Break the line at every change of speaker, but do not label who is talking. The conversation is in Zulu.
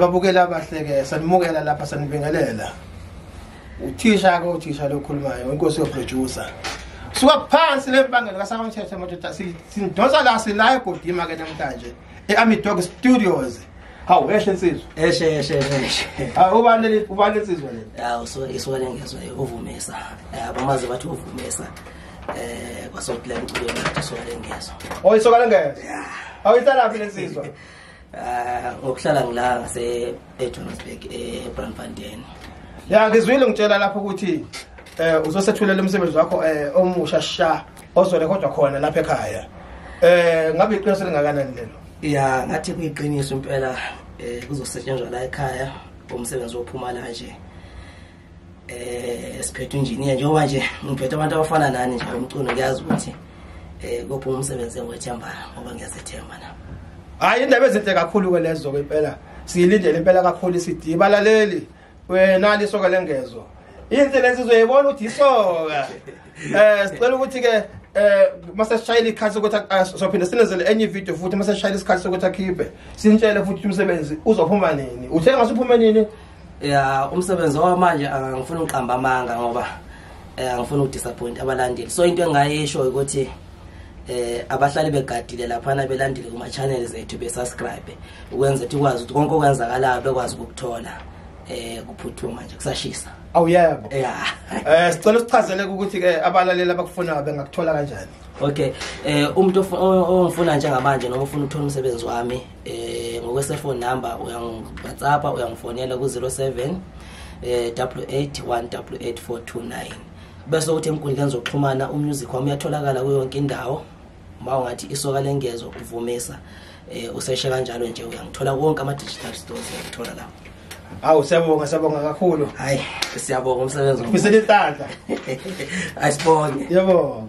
babukela abahle ke sanimukela lapha sanibingelela. Uthisha ke uthisha lokhulumayo inkosi yoproducer. Suka phansi lempangelo kaSakamthethe madoda sidonsa la sila egodima ke namhlanje eAmidog Studios. Hawu ehle insizwe.
Eshe.
Ubani insizwe le?
Ya Isokalengezo uvumisa. Abamazi bathi uvumisa. Kwasokulela umculo Isokalengezo.
Oh Isokalengezo. Yeah. Awuhlala phi insizwe?
Ngokuhlala ngila ngase eJohannesburg eBrandfontein.
Ya ngizwile ngitshela lapho ukuthi uzosethulela umsebenzi wakho omusha sha ozorekhodwa khona lapha ekhaya. Ngabe iqiniso lingakanani lelo?
Ya ngathi kuyiqiniso impela kuzosetshenzwa la ekhaya umsebenzi ophuma la nje. Siphethe engineer njengoba nje ngiphethe abantu abafana nani nje umculo ngiyazi ukuthi kophuma umsebenzi engwethemba ngoba ngiyazethemba na.
Hayi indaba ezinhle kakhulu ke lezo ke impela siyilindele impela kakhulu isithi balaleli wena Isokalengezo into lesizoyibona ukuthi isoka sicela ukuthi ke mase shayile ikhathi ukuthi sophinda sinezele enye video futhi mase shayile isikhathi sokuthi akhiphe sintshele futhi umsebenzi uzophuma nini uthe ngasuphuma nini
ya umsebenzi wamanje angifuni uqamba amanga ngoba angifuni udisappoint abalandeli so into engayisho ukuthi abahlali begadile lapha na belandile kuma channels ethu besubscribe ukwenza ukuthi ukwazi ukuthi konke okwenzakalayo bekwazi ukuthola kuphuthuma nje kusashisa
awuyebo
yeah
sicela usichazele ukuthi ke abalaleli abakufuna bengakuthola kanjani
okay umuntu ongifuna njengamanje noma ufuna ukuthola umsebenzi wami ngokwe-cellphone number uyangi-WhatsApp uyangifonela ku-07 8818888429 bese ukuthi enkundleni zokuxhumana umusic wami uyatholakala kuyo yonke indawo mawungathi Isokalengezo uvumisa useshe kanjalo nje uyangithola konke ama digital stores uyathola la.
Hawu siyabonga kakhulu.
Hayi siyabonga umsebenzi.
Bisele intandla.
Asibonge.
Yebo.